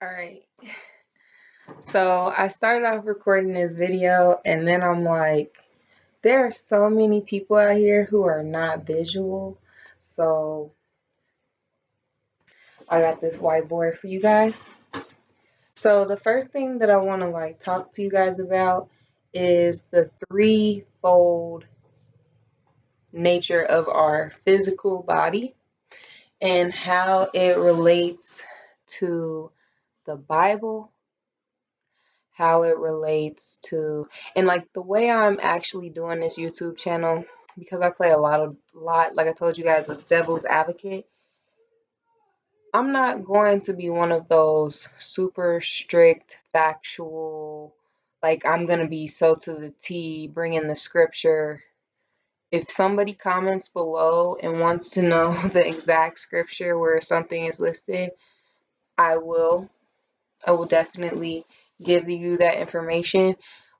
All right. So I started off recording this video and then I'm like, there are so many people out here who are not visual. So I got this whiteboard for you guys. So the first thing that I want to talk to you guys about is the threefold nature of our physical body and how it relates to the Bible, how it relates to, and like the way I'm actually doing this YouTube channel, because I play a lot, like I told you guys, with devil's advocate. I'm not going to be one of those super strict, factual, like I'm going to be so to the T, bringing the scripture. If somebody comments below and wants to know the exact scripture where something is listed, I will. I will definitely give you that information,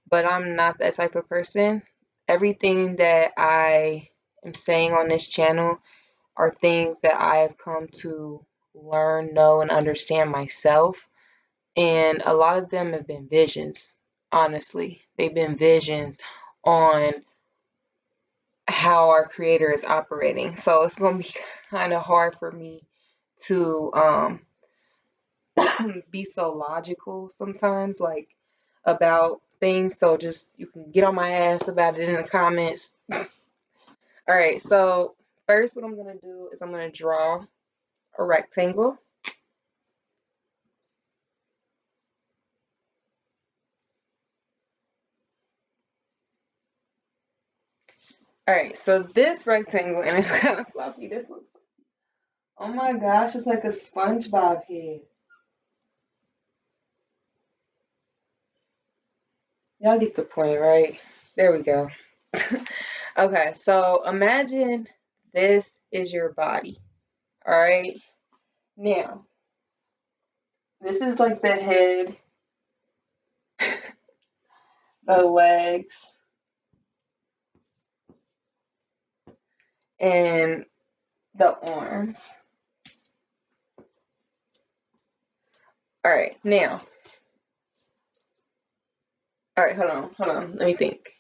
but I'm not that type of person. Everything that I am saying on this channel are things that I have come to learn, know, and understand myself. And a lot of them have been visions, honestly. They've been visions on how our creator is operating. So it's going to be kind of hard for me to be so logical sometimes, like about things. So just you can get on my ass about it in the comments. All right, so first what I'm going to do is I'm going to draw a rectangle. All right, so this rectangle, and it's kind of fluffy. This looks, oh my gosh, it's like a SpongeBob head. Y'all get the point, right? There we go. Okay, so imagine this is your body. All right, now this is like the head, the legs, and the arms. All right, now, all right, hold on, let me think.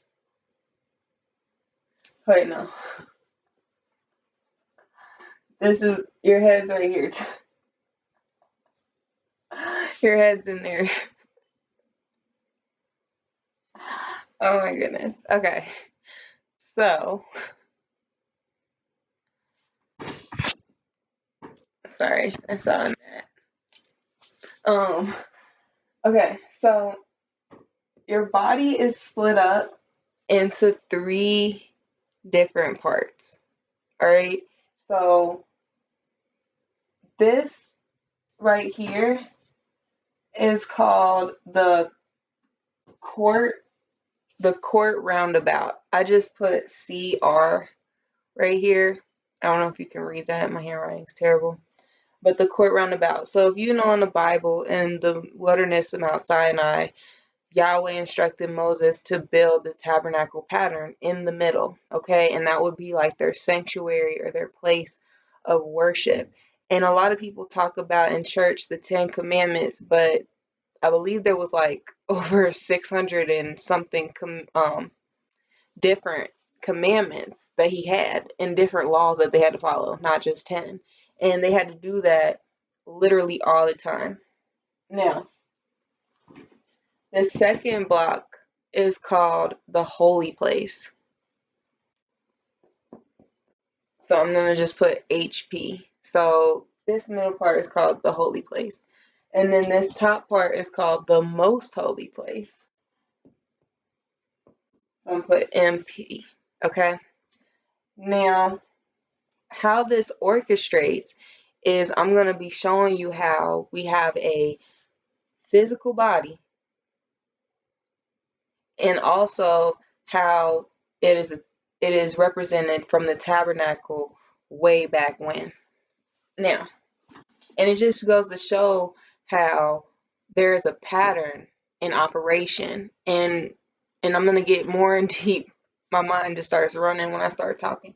Wait, no, this is your head's right here. Your head's in there. Oh my goodness. Okay, so sorry, I saw that. Okay, so your body is split up into three different parts. All right, so this right here is called court the court roundabout. I just put CR right here. I don't know if you can read that. My handwriting's terrible. But the court roundabout. So if you know in the Bible, in the wilderness of Mount Sinai, Yahweh instructed Moses to build the tabernacle pattern in the middle, okay? And that would be like their sanctuary or their place of worship. And a lot of people talk about in church the 10 commandments, but I believe there was like over 600 and something different commandments that he had and different laws that they had to follow, not just 10. And they had to do that literally all the time. Now, the second block is called the holy place. So I'm going to just put HP. So this middle part is called the holy place. And then this top part is called the most holy place. So I'm going to put MP. Okay. Now, how this orchestrates is I'm going to be showing you how we have a physical body and also how it is represented from the tabernacle way back when. Now, and it just goes to show how there is a pattern in operation, and I'm gonna get more in deep. My mind just starts running when I start talking.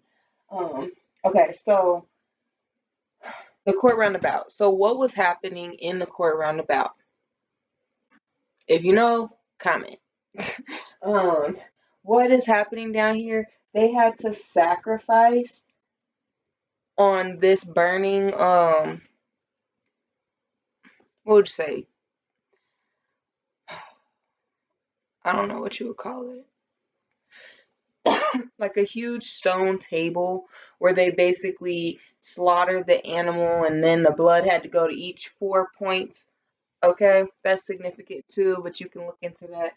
Okay, so The court roundabout. So what was happening in the court roundabout? If you know, comment. um, what is happening down here? They had to sacrifice on this burning, what would you say? I don't know what you would call it. Like a huge stone table where they basically slaughtered the animal and then the blood had to go to each 4 points. Okay, that's significant too, but you can look into that.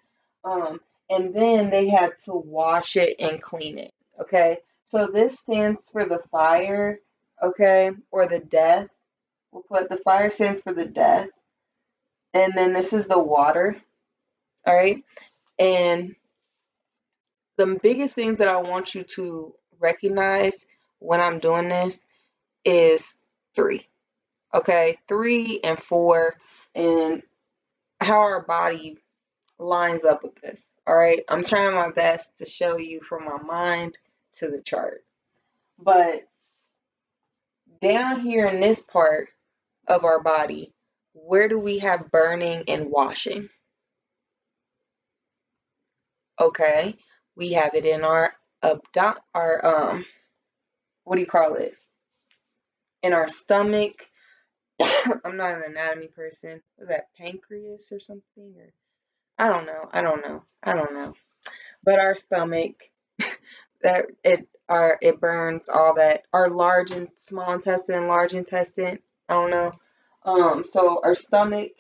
And then they had to wash it and clean it. Okay, so this stands for the fire, okay, or the death. We'll put the fire stands for the death, and then this is the water. All right, and the biggest things that I want you to recognize when I'm doing this is three. Okay, 3 and 4, and how our body lines up with this. All right, I'm trying my best to show you from my mind to the chart. But down here in this part of our body, where do we have burning and washing? Okay, we have it in our what do you call it? In our stomach. I'm not an anatomy person. Was that pancreas or something? Or I don't know. But our stomach, that it burns all that, our large and small intestine, large intestine. I don't know. So our stomach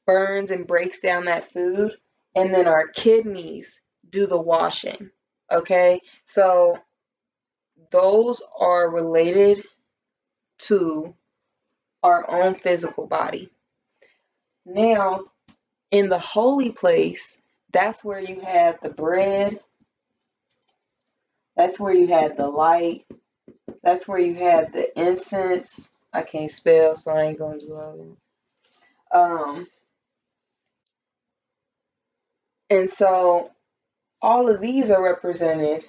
burns and breaks down that food, and then our kidneys do the washing. Okay, so those are related to our own physical body. Now, in the holy place, that's where you have the bread, that's where you had the light, that's where you had the incense. I can't spell, so I ain't gonna do all that. And so all of these are represented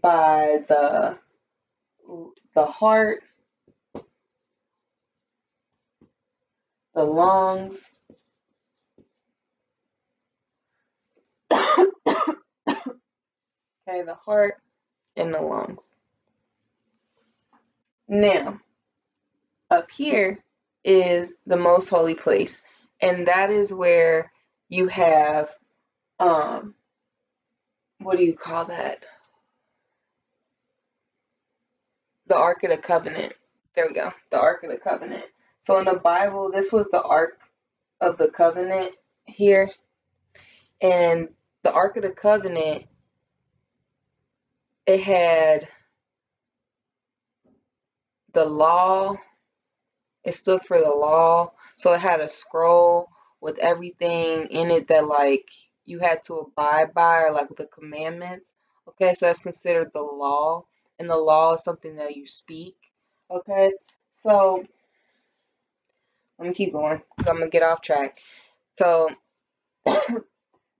by the heart, the lungs, okay, the heart and the lungs. Now, up here is the most holy place, and that is where you have what do you call that? The Ark of the Covenant. There we go. The Ark of the Covenant. So in the Bible, this was the Ark of the Covenant here. And the Ark of the Covenant, it had the law. It stood for the law. So it had a scroll with everything in it that like you had to abide by, or like the commandments. Okay, so that's considered the law. And the law is something that you speak. Okay, so let me keep going because I'm gonna get off track. So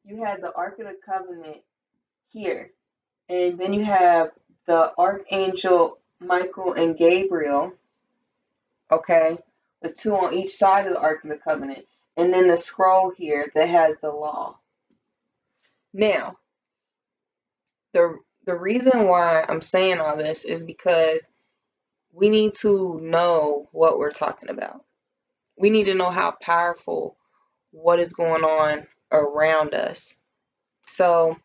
you had the Ark of the Covenant here, and then you have the Archangel Michael and Gabriel, okay, the two on each side of the Ark of the Covenant, and then the scroll here that has the law. Now, the reason why I'm saying all this is because we need to know what we're talking about. We need to know how powerful what is going on around us. So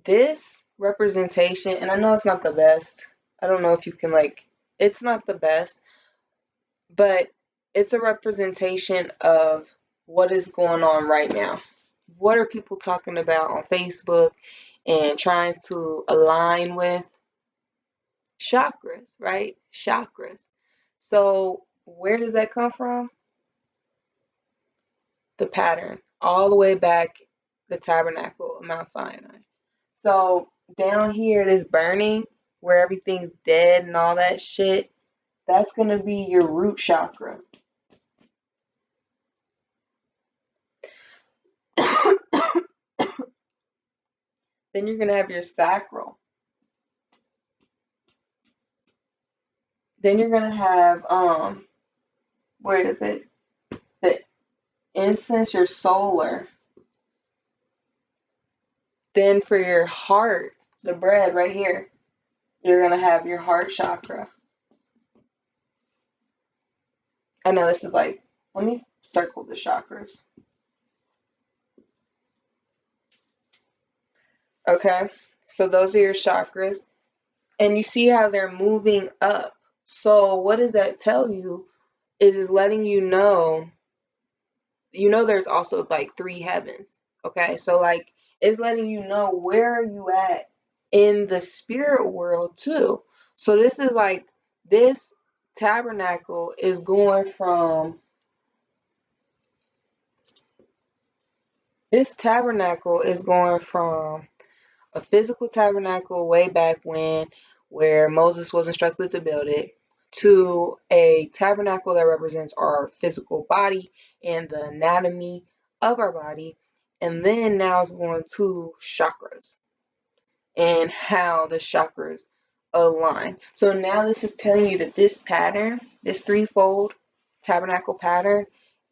this representation, and I know it's not the best. I don't know if you can it's not the best, but it's a representation of what is going on right now. What are people talking about on Facebook and trying to align with? Chakras, right? Chakras. So where does that come from? The pattern, all the way back the tabernacle of Mount Sinai. So down here, this burning where everything's dead and all that shit, that's going to be your root chakra. Then you're going to have your sacral. Then you're gonna have where is it? The incense, your solar. Then for your heart, the bread right here, you're gonna have your heart chakra. I know this is like, let me circle the chakras. Okay, so those are your chakras, and you see how they're moving up. So what does that tell you? Is letting you know there's also like three heavens. Okay, so like it's letting you know where are you at in the spirit world too. So this is like this tabernacle is going from a physical tabernacle way back when, where Moses was instructed to build it, to a tabernacle that represents our physical body and the anatomy of our body. And then now it's going to chakras and how the chakras align. So now this is telling you that this pattern, this threefold tabernacle pattern,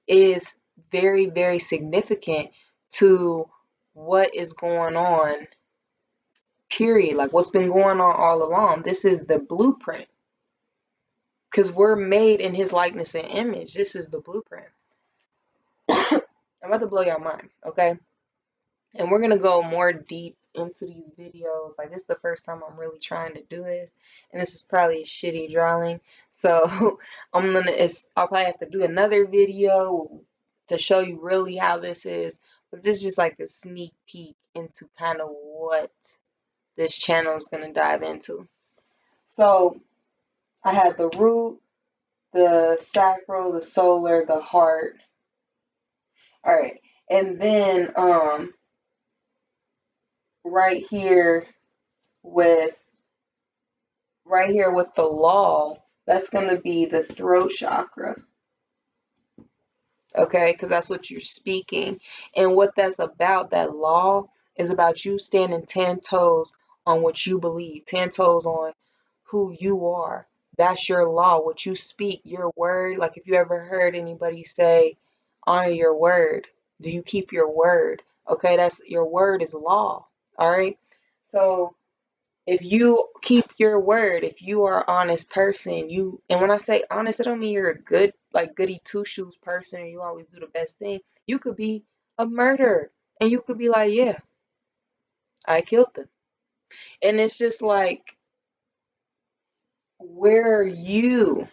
is very, very significant to what is going on, period. Like what's been going on all along. This is the blueprint. Because we're made in his likeness and image. This is the blueprint. I'm about to blow your mind, okay? And we're gonna go more deep into these videos. Like this is the first time I'm really trying to do this, and this is probably a shitty drawing. So I'll probably have to do another video to show you really how this is. But this is just like a sneak peek into kind of what this channel is gonna dive into. So I had the root, the sacral, the solar, the heart. All right, and then right here with the law, that's going to be the throat chakra, okay? Because that's what you're speaking. And what that's about, that law, is about you standing 10 toes on what you believe, 10 toes on who you are. That's your law, what you speak, your word. Like if you ever heard anybody say, honor your word, do you keep your word? Okay, that's your word is law, all right? So if you keep your word, if you are an honest person, and when I say honest, I don't mean you're a good, like goody two shoes person or you always do the best thing. You could be a murderer and you could be like, yeah, I killed them. And it's just like, where are you?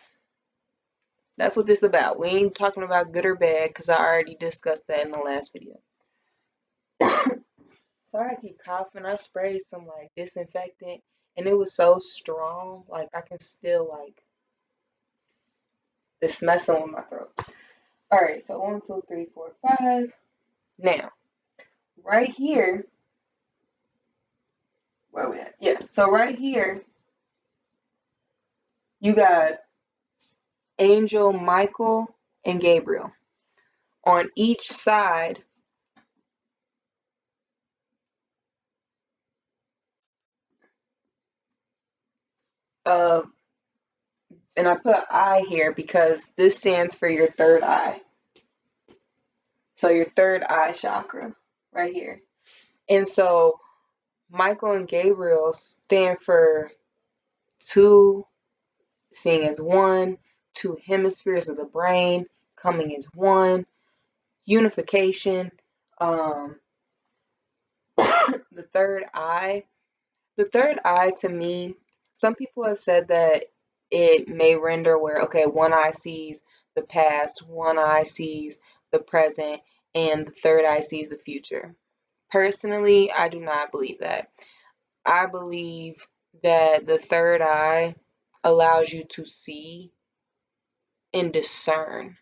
That's what this is about. We ain't talking about good or bad because I already discussed that in the last video. Sorry I keep coughing. I sprayed some like disinfectant and it was so strong, like I can still like it's messing with my throat. All right, so 1, 2, 3, 4, 5. Now, right here, where are we at? Yeah, so right here, you got Angel Michael and Gabriel on each side of, and I put eye here because this stands for your third eye. So your third eye chakra right here. And so Michael and Gabriel stand for two, seeing as one, two hemispheres of the brain coming as one, unification. Um, the third eye. The third eye to me, some people have said that it may render where, okay, one eye sees the past, one eye sees the present, and the third eye sees the future. Personally, I do not believe that. I believe that the third eye allows you to see and discern.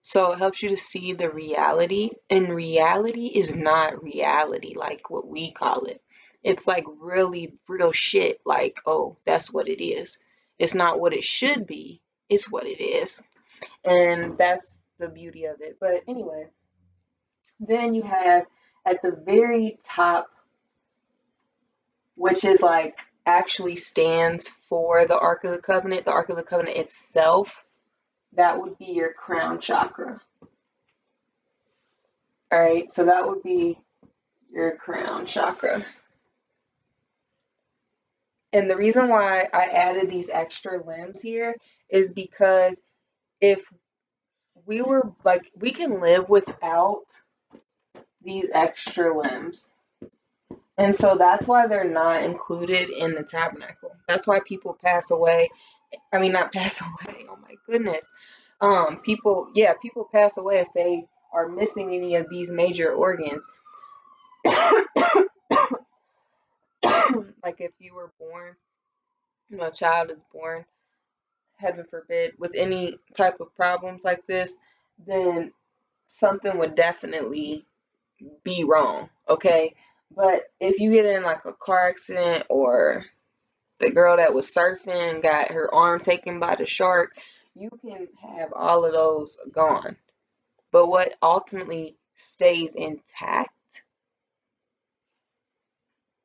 So it helps you to see the reality, and reality is not reality like what we call it. It's like really real shit, like, oh, that's what it is. It's not what it should be, it's what it is. And that's the beauty of it. But anyway, then you have at the very top, which is like actually stands for the Ark of the Covenant itself, that would be your crown chakra. All right, so that would be your crown chakra. And the reason why I added these extra limbs here is because if we were like, we can live without these extra limbs. And so that's why they're not included in the tabernacle. That's why people pass away. I mean, not pass away. Oh my goodness. People pass away if they are missing any of these major organs. Like if you were born, a child is born, heaven forbid, with any type of problems like this, then something would definitely be wrong. Okay. But if you get in like a car accident, or the girl that was surfing got her arm taken by the shark, you can have all of those gone. But what ultimately stays intact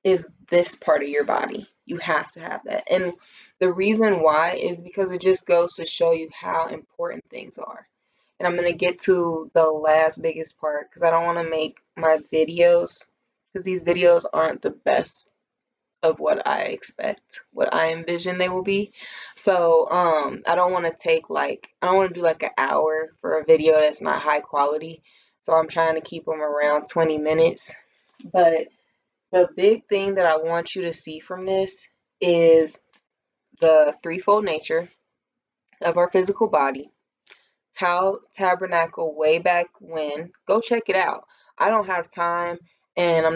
is this part of your body. You have to have that. And the reason why is because it just goes to show you how important things are. And I'm going to get to the last biggest part because I don't want to make my videos, because these videos aren't the best of what I expect, what I envision they will be. So I don't want to do like an hour for a video that's not high quality. So I'm trying to keep them around 20 minutes. But the big thing that I want you to see from this is the threefold nature of our physical body, how tabernacle way back when. Go check it out. I don't have time, and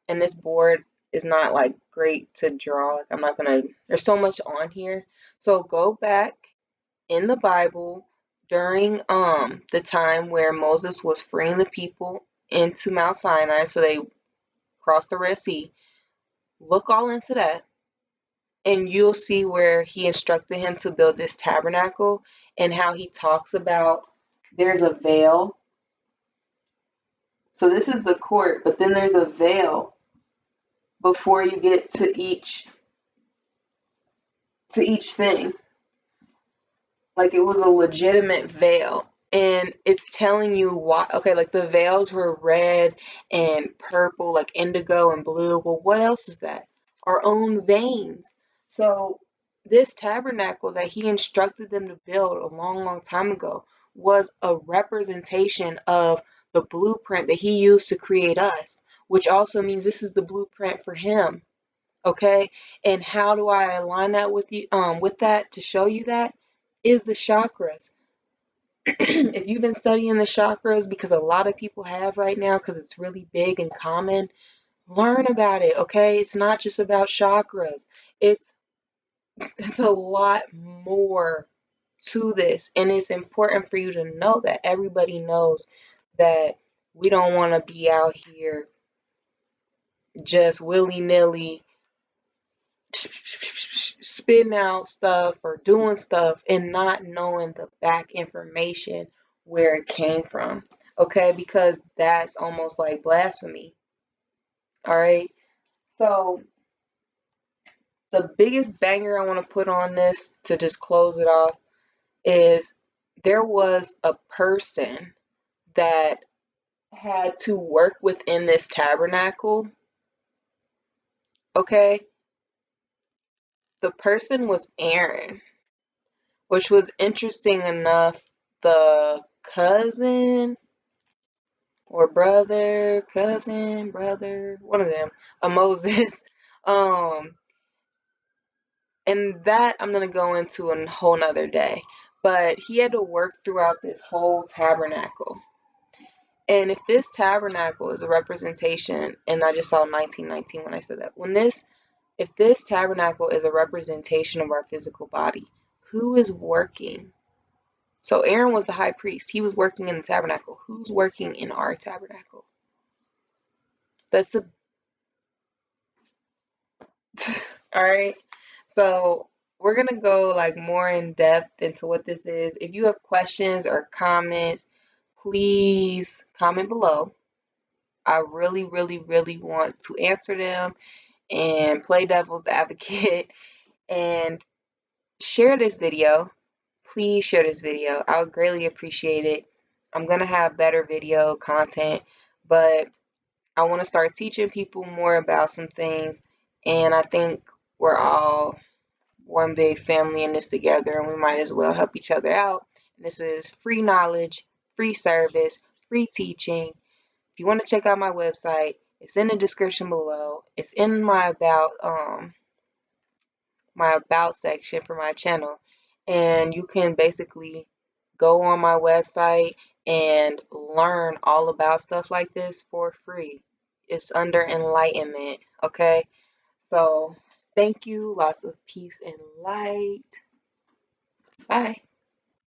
this board is not like great to draw. Like there's so much on here. So go back in the Bible during the time where Moses was freeing the people into Mount Sinai, so they crossed the Red Sea. Look all into that, and you'll see where he instructed him to build this tabernacle, and how he talks about there's a veil. So this is the court, but then there's a veil before you get to each thing. Like, it was a legitimate veil. And it's telling you why. Okay, like the veils were red and purple, like indigo and blue. Well, what else is that? Our own veins. So this tabernacle that he instructed them to build a long, long time ago was a representation of the blueprint that he used to create us, which also means this is the blueprint for him. Okay, and how do I align that with you? With that, to show you that is the chakras. If you've been studying the chakras, because a lot of people have right now, because it's really big and common, learn about it. Okay, it's not just about chakras. It's a lot more to this, and it's important for you to know that. Everybody knows that we don't want to be out here just willy-nilly spitting out stuff or doing stuff and not knowing the back information where it came from. Okay, because that's almost like blasphemy. All right, so the biggest banger I want to put on this to just close it off is there was a person that had to work within this tabernacle. Okay, the person was Aaron, which was interesting enough. The cousin or brother, one of them, a Moses. Um, and that I'm gonna go into a whole nother day. But he had to work throughout this whole tabernacle. And if this tabernacle is a representation, and I just saw 1919 when I said that, if this tabernacle is a representation of our physical body, who is working? So Aaron was the high priest. He was working in the tabernacle. Who's working in our tabernacle? That's a all right. So we're gonna go like more in depth into what this is. If you have questions or comments, please comment below. I really, really, really want to answer them. and play devil's advocate and share this video. Please share this video. I would greatly appreciate it. I'm going to have better video content, but I want to start teaching people more about some things, and I think we're all one big family in this together, and we might as well help each other out. And this is free knowledge, free service, free teaching. If you want to check out my website, it's in the description below. It's in my about section for my channel, and you can basically go on my website and learn all about stuff like this for free. It's under enlightenment, okay? So thank you. Lots of peace and light. Bye.